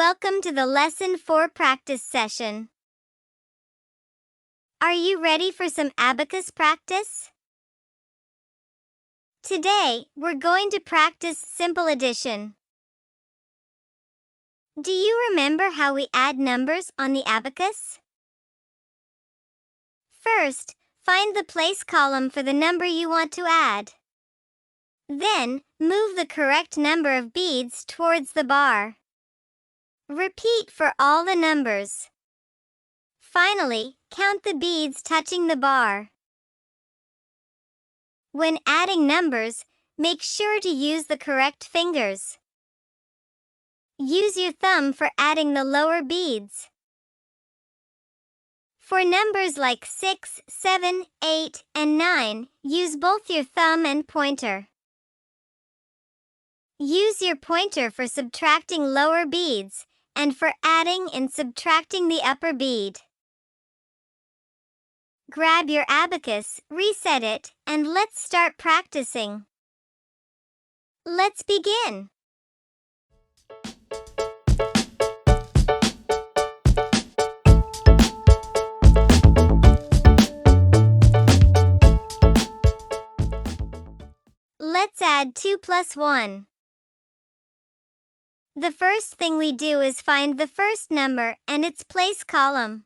Welcome to the Lesson 4 practice session. Are you ready for some abacus practice? Today, we're going to practice simple addition. Do you remember how we add numbers on the abacus? First, find the place column for the number you want to add. Then, move the correct number of beads towards the bar. Repeat for all the numbers. Finally, count the beads touching the bar. When adding numbers, make sure to use the correct fingers. Use your thumb for adding the lower beads. For numbers like 6, 7, 8, and 9, use both your thumb and pointer. Use your pointer for subtracting lower beads, and for adding and subtracting the upper bead. Grab your abacus, reset it, and let's start practicing. Let's begin. Let's add 2 plus 1. The first thing we do is find the first number and its place column.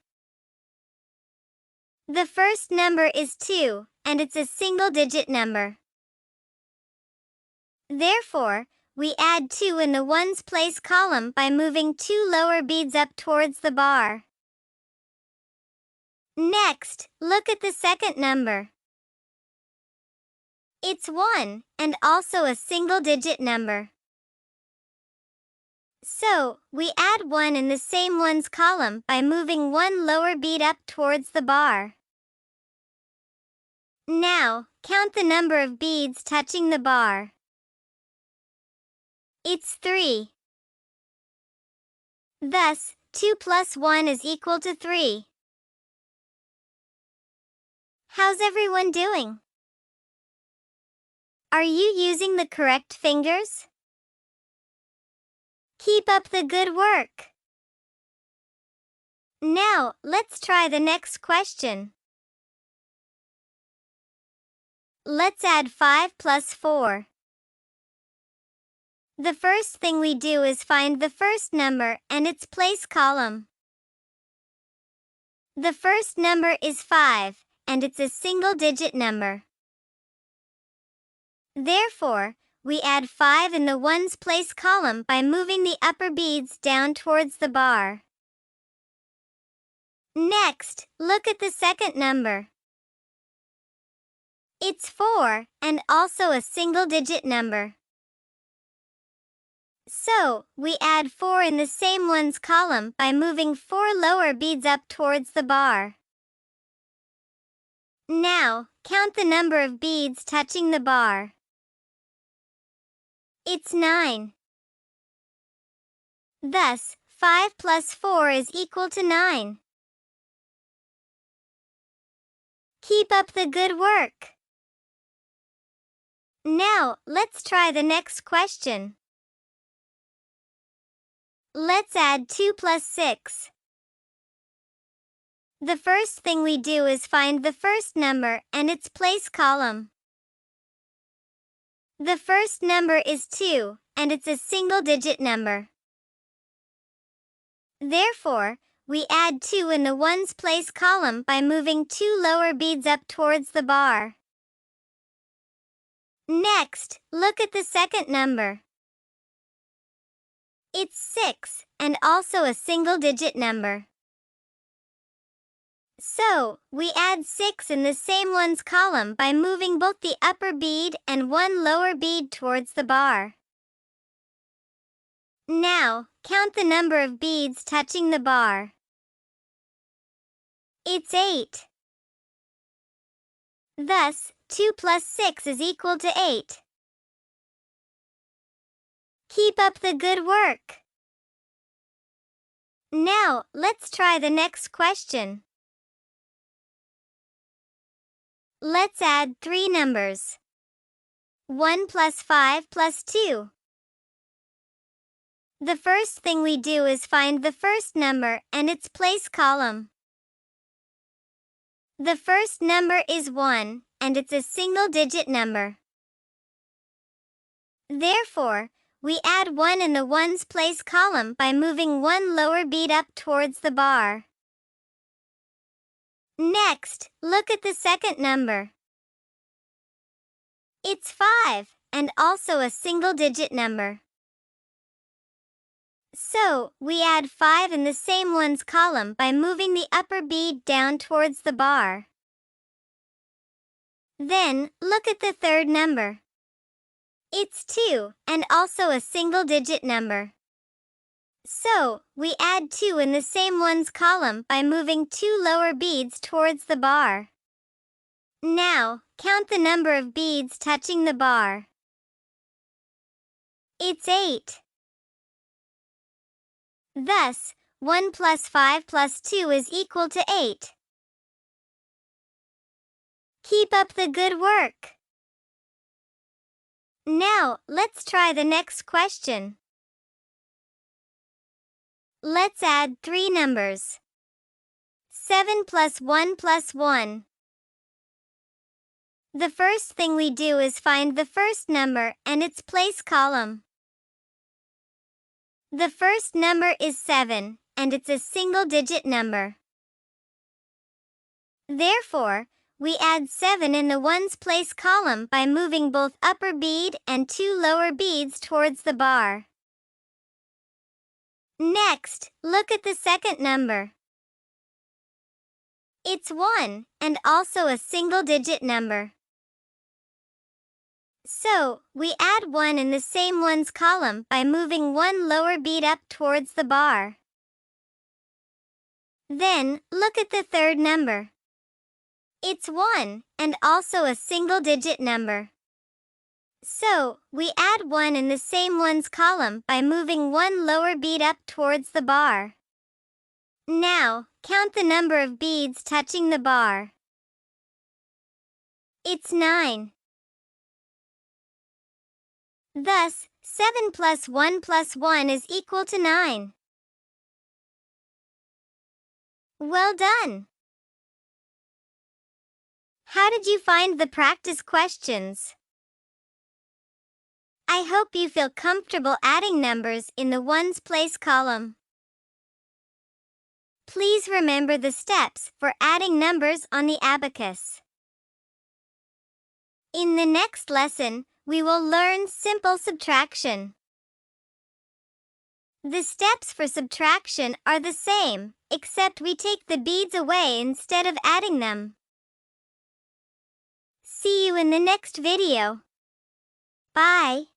The first number is 2, and it's a single-digit number. Therefore, we add 2 in the ones place column by moving 2 lower beads up towards the bar. Next, look at the second number. It's 1, and also a single-digit number. So, we add 1 in the same ones column by moving 1 lower bead up towards the bar. Now, count the number of beads touching the bar. It's 3. Thus, 2 plus 1 is equal to 3. How's everyone doing? Are you using the correct fingers? Keep up the good work. Now, let's try the next question. Let's add 5 plus 4. The first thing we do is find the first number and its place column. The first number is 5, and it's a single-digit number. Therefore, we add 5 in the ones place column by moving the upper beads down towards the bar. Next, look at the second number. It's 4, and also a single-digit number. So, we add 4 in the same ones column by moving 4 lower beads up towards the bar. Now, count the number of beads touching the bar. It's 9. Thus, 5 plus 4 is equal to 9. Keep up the good work. Now, let's try the next question. Let's add 2 plus 6. The first thing we do is find the first number and its place column. The first number is 2, and it's a single-digit number. Therefore, we add 2 in the ones place column by moving 2 lower beads up towards the bar. Next, look at the second number. It's 6, and also a single-digit number. So, we add 6 in the same ones column by moving both the upper bead and 1 lower bead towards the bar. Now, count the number of beads touching the bar. It's 8. Thus, 2 plus 6 is equal to 8. Keep up the good work. Now, let's try the next question. Let's add 3 numbers. 1 plus 5 plus 2. The first thing we do is find the first number and its place column. The first number is 1, and it's a single-digit number. Therefore, we add 1 in the ones place column by moving one lower bead up towards the bar. Next, look at the second number. It's 5, and also a single-digit number. So, we add 5 in the same ones column by moving the upper bead down towards the bar. Then, look at the third number. It's 2, and also a single-digit number. So, we add 2 in the same ones column by moving 2 lower beads towards the bar. Now, count the number of beads touching the bar. It's 8. Thus, 1 plus 5 plus 2 is equal to 8. Keep up the good work. Now, let's try the next question. Let's add 3 numbers. 7 plus 1 plus 1. The first thing we do is find the first number and its place column. The first number is 7, and it's a single-digit number. Therefore, we add 7 in the ones place column by moving both upper bead and 2 lower beads towards the bar. Next, look at the second number. It's 1, and also a single-digit number. So, we add 1 in the same ones column by moving one lower bead up towards the bar. Then, look at the third number. It's 1, and also a single-digit number. So, we add 1 in the same ones column by moving one lower bead up towards the bar. Now, count the number of beads touching the bar. It's 9. Thus, 7 plus 1 plus 1 is equal to 9. Well done! How did you find the practice questions? I hope you feel comfortable adding numbers in the ones place column. Please remember the steps for adding numbers on the abacus. In the next lesson, we will learn simple subtraction. The steps for subtraction are the same, except we take the beads away instead of adding them. See you in the next video. Bye.